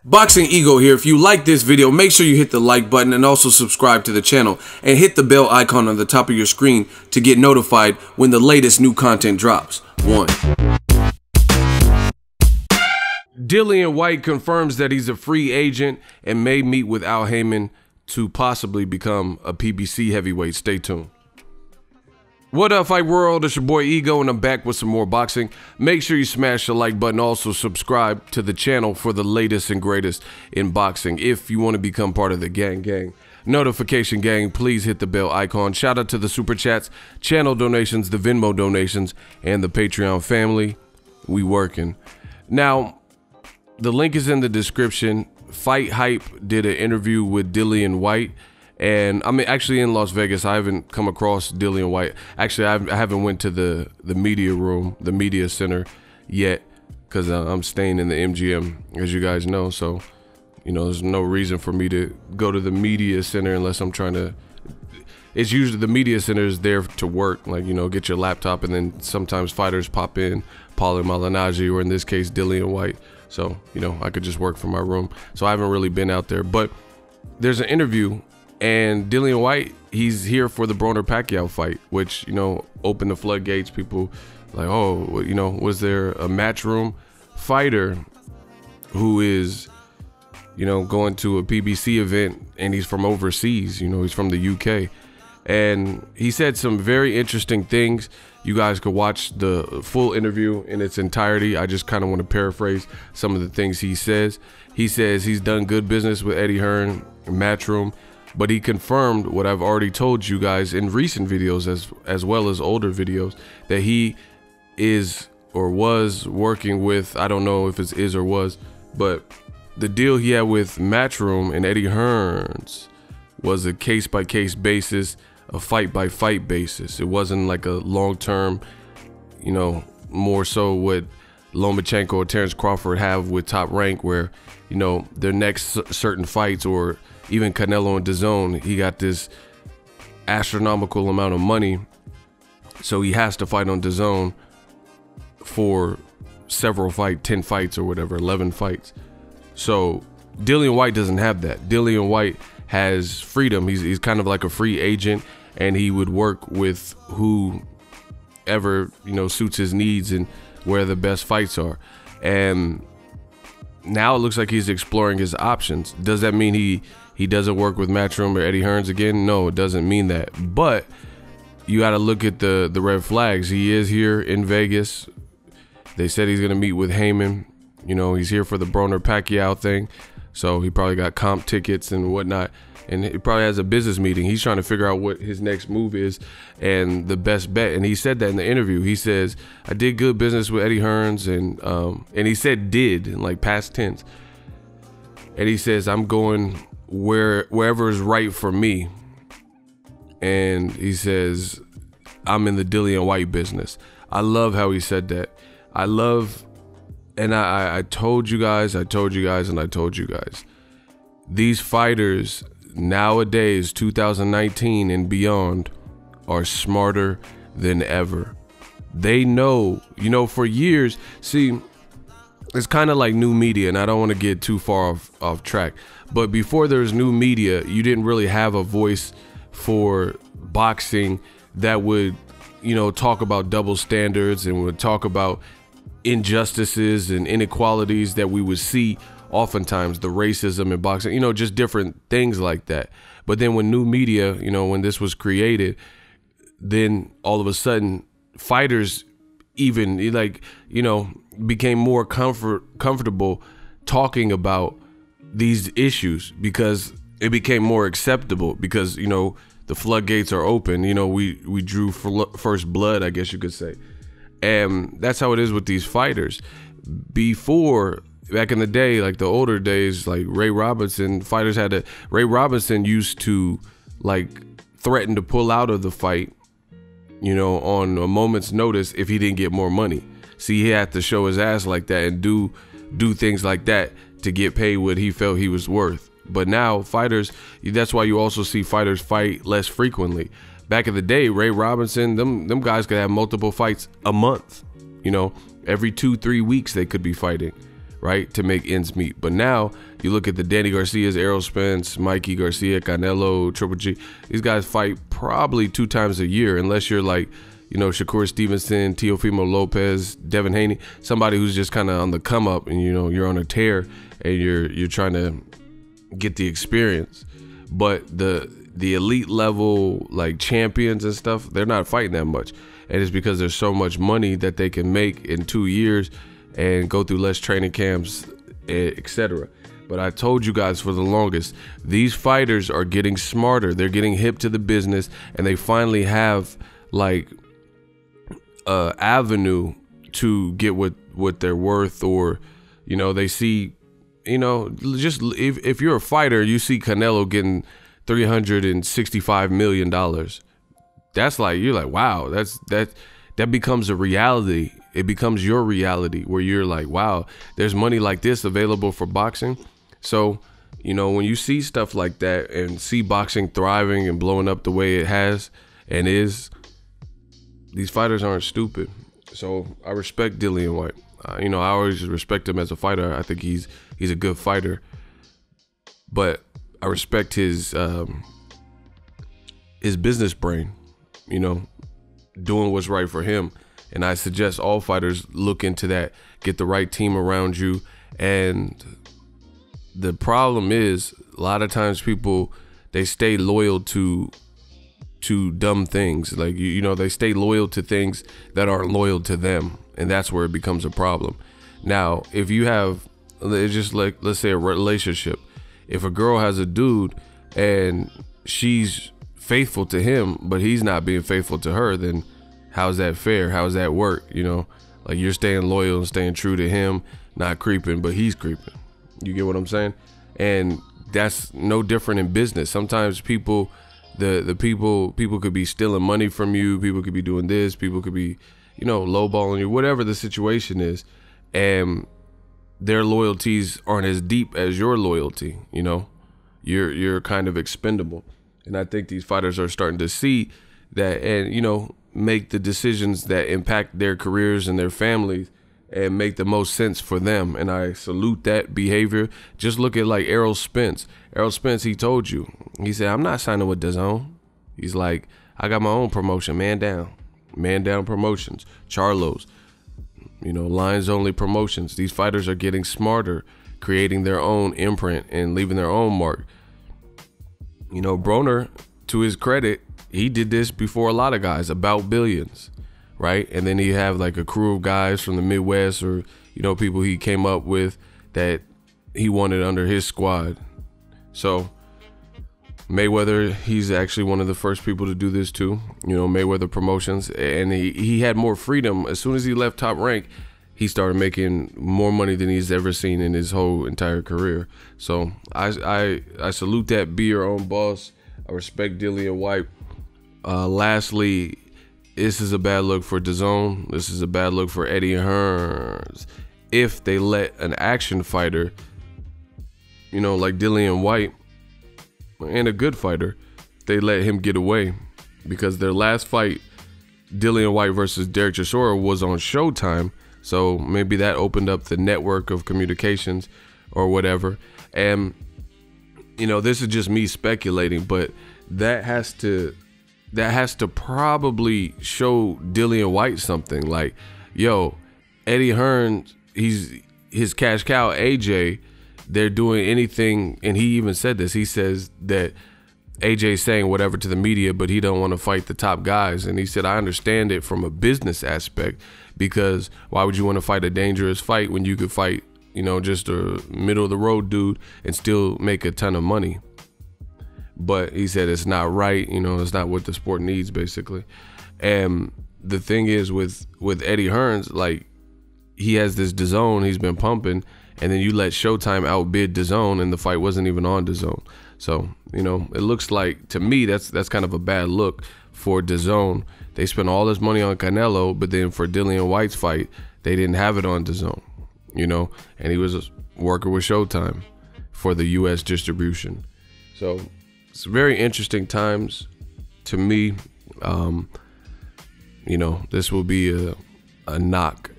Boxingego here. If you like this video, make sure you hit the like button and also subscribe to the channel and hit the bell icon on the top of your screen to get notified when the latest new content drops. 1. Dillian Whyte confirms that he's a free agent and may meet with Haymon to possibly become a PBC heavyweight. Stay tuned. What up, Fight World? It's your boy Ego, and I'm back with some more boxing. Make sure you smash the like button. Also, subscribe to the channel for the latest and greatest in boxing. If you want to become part of the gang notification gang, please hit the bell icon. Shout out to the super chats, channel donations, the Venmo donations, and the Patreon family. We working. Now, the link is in the description. FIGHTHYPE did an interview with Dillian Whyte. And I'm actually in Las Vegas. I haven't come across Dillian Whyte. Actually, I haven't went to the media room, the media center yet, because I'm staying in the MGM, as you guys know. So, you know, there's no reason for me to go to the media center unless I'm trying to. It's usually the media center is there to work, like, you know, get your laptop, and then sometimes fighters pop in, Paulo Malignaggi, or in this case, Dillian Whyte. So, you know, I could just work from my room. So I haven't really been out there, but there's an interview. And Dillian Whyte, he's here for the BRONER-PACQUIAO fight, which, you know, opened the floodgates. People like, oh, you know, was there a matchroom fighter who is, you know, going to a PBC event and he's from overseas? You know, he's from the UK. And he said some very interesting things. You guys could watch the full interview in its entirety. I just kind of want to paraphrase some of the things he says. He says he's done good business with Eddie Hearn, Matchroom. But he confirmed what I've already told you guys in recent videos as well as older videos, that he is or was working with, I don't know if it's is or was, but the deal he had with Matchroom and Eddie Hearns was a case-by-case basis, a fight-by-fight basis. It wasn't like a long-term, you know, more so what Lomachenko or Terrence Crawford have with Top Rank, where, you know, their next certain fights, or even Canelo and DAZN, he got this astronomical amount of money, so he has to fight on DAZN for several fights, 10 fights or whatever, 11 fights. So Dillian Whyte doesn't have that. Dillian Whyte has freedom. He's kind of like a free agent, and he would work with whoever, you know, suits his needs and where the best fights are. And now it looks like he's exploring his options. Does that mean he doesn't work with Matchroom or Eddie Hearns again? No, it doesn't mean that. But you got to look at the red flags. He is here in Vegas. They said he's going to meet with Haymon. You know, he's here for the BRONER-PACQUIAO thing. So he probably got comp tickets and whatnot. And he probably has a business meeting. He's trying to figure out what his next move is and the best bet. And he said that in the interview. He says, I did good business with Eddie Hearns. And he said did, in like past tense. And he says, I'm going wherever is right for me. And he says, I'm in the Dillian Whyte business. I love how he said that. I love, and I told you guys, and I told you guys, these fighters nowadays, 2019 and beyond, are smarter than ever. They know, you know, for years, see, it's kind of like new media, and I don't want to get too far off track, but before there was new media, you didn't really have a voice for boxing that would, you know, talk about double standards and would talk about injustices and inequalities that we would see oftentimes, the racism in boxing, you know, just different things like that. But then when new media, you know, when this was created, then all of a sudden fighters even, like, you know, became more comfortable talking about these issues because it became more acceptable, because, you know, the floodgates are open. You know, we drew first blood, I guess you could say. And that's how it is with these fighters. Before, back in the day, like the older days, like Ray Robinson, fighters had to, Ray Robinson used to like threaten to pull out of the fight, you know, on a moment's notice if he didn't get more money. See, he had to show his ass like that and do things like that to get paid what he felt he was worth. But now fighters, that's why you also see fighters fight less frequently. Back in the day, Ray Robinson, them guys could have multiple fights a month. You know, every 2-3 weeks they could be fighting. right, to make ends meet. But now you look at the Danny Garcias, Errol Spence, Mikey Garcia, Canelo, Triple G. These guys fight probably 2 times a year, unless you're like, you know, Shakur Stevenson, Teofimo Lopez, Devin Haney, somebody who's just kind of on the come up, and you know you're on a tear and you're trying to get the experience. But the elite level like champions and stuff, they're not fighting that much, and it's because there's so much money that they can make in 2 years and go through less training camps, etc. But I told you guys for the longest, these fighters are getting smarter. They're getting hip to the business, and they finally have like avenue to get what they're worth, or you know, they see, you know, just if you're a fighter, you see Canelo getting $365 million. That's like, you're like, wow, that becomes a reality. It becomes your reality where you're like, wow, there's money like this available for boxing. So, you know, when you see stuff like that and see boxing thriving and blowing up the way it has and is, these fighters aren't stupid. So I respect Dillian Whyte. You know, I always respect him as a fighter. I think he's a good fighter, but I respect his business brain, you know, doing what's right for him. And I suggest all fighters look into that, get the right team around you. And the problem is, a lot of times people, they stay loyal to dumb things. Like, you know, they stay loyal to things that aren't loyal to them. And that's where it becomes a problem. Now, if you have, it's just like, let's say a relationship. If a girl has a dude and she's faithful to him, but he's not being faithful to her, then how's that fair? How's that work? You know, like, you're staying loyal and staying true to him, not creeping, but he's creeping. You get what I'm saying? And that's no different in business. Sometimes people, the people could be stealing money from you. People could be doing this. People could be, you know, lowballing you, whatever the situation is. And their loyalties aren't as deep as your loyalty. You know, you're kind of expendable. And I think these fighters are starting to see that, and, you know, make the decisions that impact their careers and their families and make the most sense for them. And I salute that behavior. Just look at like Errol Spence. Errol Spence, he told you, he said, I'm not signing with DAZN. He's like, I got my own promotion, Man Down Promotions, Charlo's, you know, Lions Only Promotions. These fighters are getting smarter, creating their own imprint and leaving their own mark. You know, BRONER, to his credit, he did this before a lot of guys, about billions, right? And then he have like a crew of guys from the Midwest, or, you know, people he came up with that he wanted under his squad. So Mayweather, he's actually one of the first people to do this too, you know, Mayweather Promotions. And he had more freedom. As soon as he left Top Rank, he started making more money than he's ever seen in his whole entire career. So I salute that. Be your own boss. I respect Dillian Whyte. Lastly, this is a bad look for DAZN. This is a bad look for Eddie Hearns. If they let an action fighter, you know, like Dillian Whyte, and a good fighter, they let him get away, because their last fight, Dillian Whyte versus Derek Chisora, was on Showtime. So maybe that opened up the network of communications or whatever. And, you know, this is just me speculating, but that has to probably show Dillian Whyte something. Like, yo, Eddie Hearns, his cash cow, AJ, they're doing anything. And he even said this. He says that AJ's saying whatever to the media, but he don't want to fight the top guys. And he said, I understand it from a business aspect, because why would you want to fight a dangerous fight when you could fight, you know, just a middle of the road dude and still make a ton of money? But he said it's not right, you know, it's not what the sport needs, basically. And the thing is with Eddie Hearns, like, he has this DAZN he's been pumping, and then you let Showtime outbid DAZN, and the fight wasn't even on DAZN. So, you know, it looks like, to me, that's kind of a bad look for DAZN. They spent all this money on Canelo, but then for Dillian Whyte's fight, they didn't have it on DAZN, you know, and he was working with Showtime for the U.S. distribution. So it's very interesting times to me. You know, this will be a knock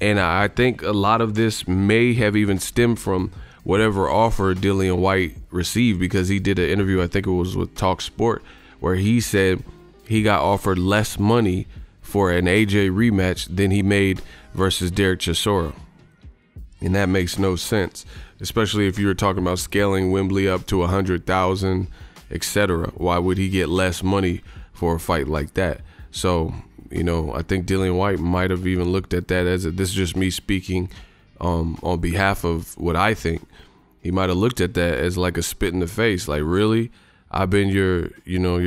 And I think a lot of this may have even stemmed from whatever offer Dillian Whyte received, because he did an interview, I think it was with Talk Sport, where he said he got offered less money for an AJ rematch than he made versus Derek Chisora. And that makes no sense, especially if you were talking about scaling Wembley up to 100,000, etc. Why would he get less money for a fight like that? So, you know, I think Dillian Whyte might have even looked at that as this is just me speaking on behalf of what I think. He might have looked at that as like a spit in the face. Like, really? I've been your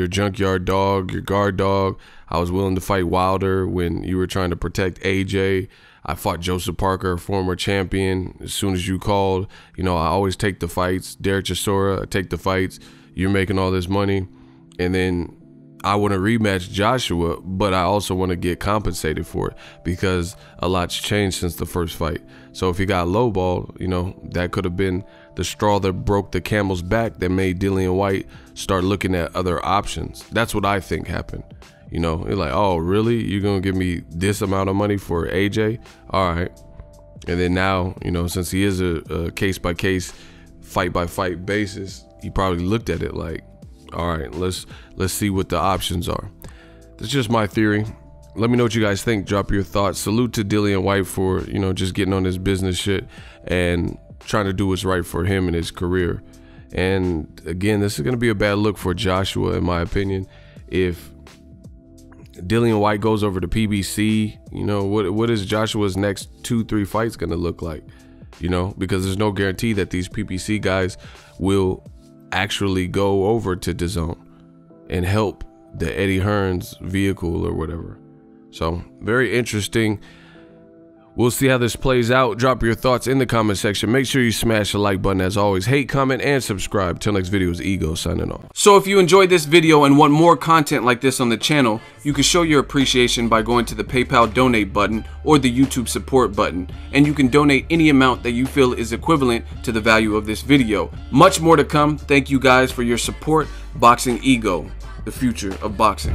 junkyard dog, your guard dog. I was willing to fight Wilder when you were trying to protect AJ. I fought Joseph Parker, a former champion, as soon as you called. You know, I always take the fights. Derek Chisora, I take the fights. You're making all this money. And then I want to rematch Joshua, but I also want to get compensated for it because a lot's changed since the first fight. So if he got lowballed, you know, that could have been the straw that broke the camel's back that made Dillian Whyte start looking at other options. That's what I think happened. You know, they're like, oh, really? You're going to give me this amount of money for AJ? All right. And then now, you know, since he is a case-by-case, fight-by-fight basis, he probably looked at it like, all right, let's see what the options are. That's just my theory. Let me know what you guys think. Drop your thoughts. Salute to Dillian Whyte for, you know, just getting on his business shit and trying to do what's right for him and his career. And again, this is going to be a bad look for Joshua, in my opinion. If Dillian Whyte goes over to PBC, you know, what is Joshua's next 2-3 fights going to look like? You know, because there's no guarantee that these PBC guys will actually go over to DAZN and help the Eddie Hearns vehicle or whatever. So very interesting. We'll see how this plays out. Drop your thoughts in the comment section. Make sure you smash the like button as always. Hate, comment, and subscribe. Till next video is Ego signing off. So if you enjoyed this video and want more content like this on the channel, you can show your appreciation by going to the PayPal donate button or the YouTube support button. And you can donate any amount that you feel is equivalent to the value of this video. Much more to come. Thank you guys for your support. Boxingego, the future of boxing.